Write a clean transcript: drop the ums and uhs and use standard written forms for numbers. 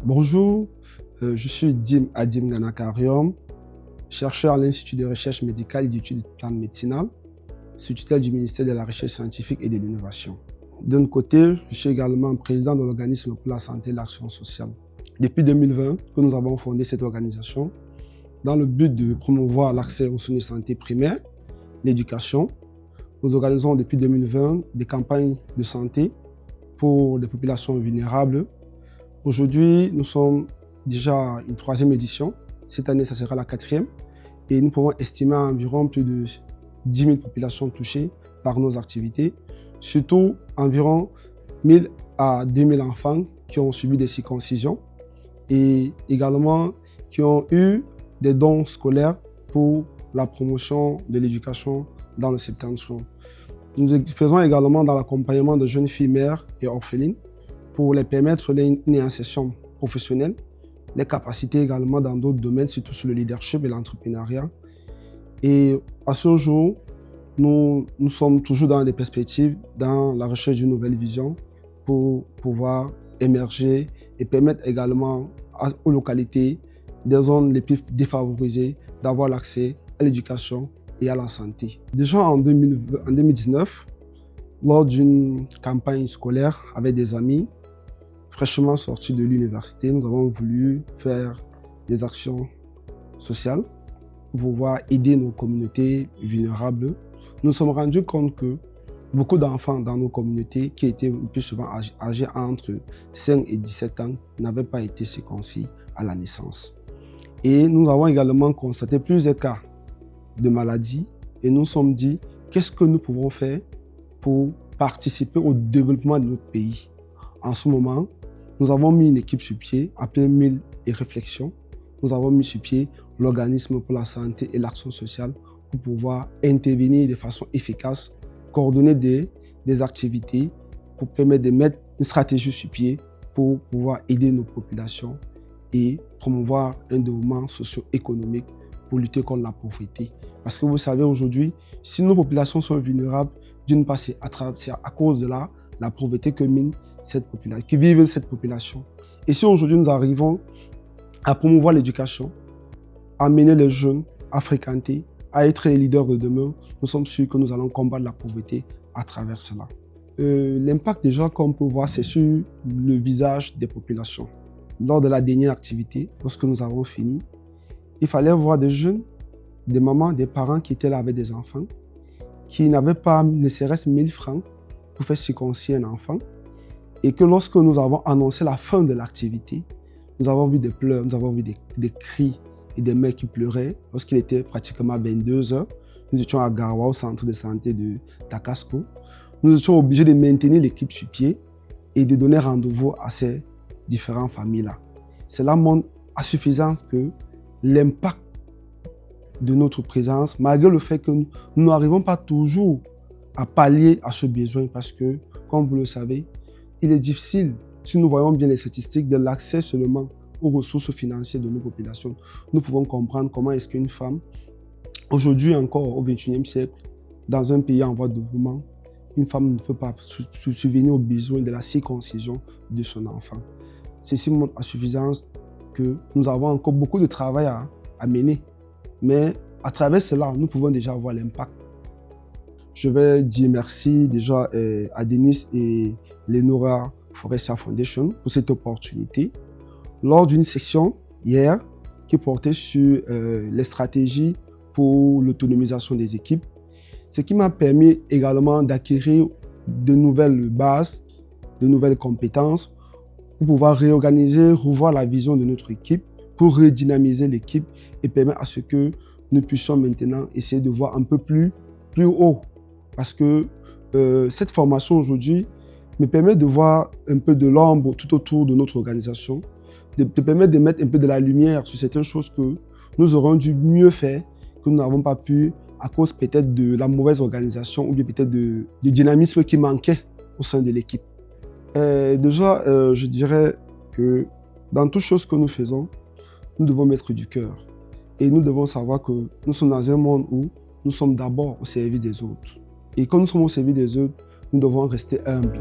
Bonjour, je suis Adim Ganakariom, chercheur à l'Institut de recherche médicale et d'études de plantes médicinales, sous tutelle du ministère de la Recherche scientifique et de l'Innovation. D'un côté, je suis également président de l'Organisme pour la santé et l'action sociale. Depuis 2020, que nous avons fondé cette organisation dans le but de promouvoir l'accès aux soins de santé primaires, l'éducation. Nous organisons depuis 2020 des campagnes de santé pour des populations vulnérables. Aujourd'hui, nous sommes déjà à une 3e édition. Cette année, ça sera la 4e. Et nous pouvons estimer à environ plus de 10 000 populations touchées par nos activités. Surtout environ 1 000 à 2 000 enfants qui ont subi des circoncisions et également qui ont eu des dons scolaires pour la promotion de l'éducation dans le septentrion. Nous faisons également dans l'accompagnement de jeunes filles mères et orphelines pour les permettre une insertion professionnelle, les capacités également dans d'autres domaines, surtout sur le leadership et l'entrepreneuriat. Et à ce jour, nous sommes toujours dans des perspectives, dans la recherche d'une nouvelle vision pour pouvoir émerger et permettre également aux localités des zones les plus défavorisées d'avoir l'accès à l'éducation et à la santé. Déjà en 2019, lors d'une campagne scolaire avec des amis, fraîchement sortis de l'université, nous avons voulu faire des actions sociales pour pouvoir aider nos communautés vulnérables. Nous nous sommes rendus compte que beaucoup d'enfants dans nos communautés qui étaient le plus souvent âgés entre 5 et 17 ans n'avaient pas été circoncis à la naissance. Et nous avons également constaté plusieurs cas de maladies et nous nous sommes dit qu'est-ce que nous pouvons faire pour participer au développement de notre pays. En ce moment, nous avons mis une équipe sur pied appelée Mille et Réflexion. Nous avons mis sur pied l'Organisme pour la santé et l'action sociale pour pouvoir intervenir de façon efficace, coordonner des activités pour permettre de mettre une stratégie sur pied pour pouvoir aider nos populations et promouvoir un développement socio-économique pour lutter contre la pauvreté. Parce que vous savez aujourd'hui, si nos populations sont vulnérables, d'une part c'est à cause de la pauvreté que vive cette population. Et si aujourd'hui nous arrivons à promouvoir l'éducation, à amener les jeunes à fréquenter, à être les leaders de demain, nous sommes sûrs que nous allons combattre la pauvreté à travers cela. L'impact déjà qu'on peut voir, c'est sur le visage des populations. Lors de la dernière activité, lorsque nous avons fini, il fallait voir des jeunes, des mamans, des parents qui étaient là avec des enfants, qui n'avaient pas ne serait-ce 1 000 francs pour faire circoncire un enfant. Et que lorsque nous avons annoncé la fin de l'activité, nous avons vu des pleurs, nous avons vu des cris et des mères qui pleuraient. Lorsqu'il était pratiquement 22 h, nous étions à Garoua, au centre de santé de Takasco. Nous étions obligés de maintenir l'équipe sur pied et de donner rendez-vous à ces différentes familles-là. Cela montre à suffisance que l'impact de notre présence, malgré le fait que nous n'arrivons pas toujours à pallier à ce besoin, parce que, comme vous le savez, il est difficile, si nous voyons bien les statistiques, de l'accès seulement aux ressources financières de nos populations. Nous pouvons comprendre comment est-ce qu'une femme, aujourd'hui encore au XXIe siècle, dans un pays en voie de développement, une femme ne peut pas subvenir aux besoins de la circoncision de son enfant. Ceci montre à suffisance que nous avons encore beaucoup de travail à mener. Mais à travers cela, nous pouvons déjà voir l'impact. Je vais dire merci déjà à Denis et l'Enora Forestia Foundation pour cette opportunité. Lors d'une section hier qui portait sur les stratégies pour l'autonomisation des équipes, ce qui m'a permis également d'acquérir de nouvelles bases, de nouvelles compétences pour pouvoir réorganiser, revoir la vision de notre équipe, pour redynamiser l'équipe et permettre à ce que nous puissions maintenant essayer de voir un peu plus haut. Parce que cette formation aujourd'hui me permet de voir un peu de l'ombre tout autour de notre organisation, de permettre de mettre un peu de la lumière sur certaines choses que nous aurions dû mieux faire, que nous n'avons pas pu à cause peut-être de la mauvaise organisation ou bien peut-être du dynamisme qui manquait au sein de l'équipe. Déjà, je dirais que dans toutes choses que nous faisons, nous devons mettre du cœur. Et nous devons savoir que nous sommes dans un monde où nous sommes d'abord au service des autres. Et quand nous sommes au service des autres, nous devons rester humbles.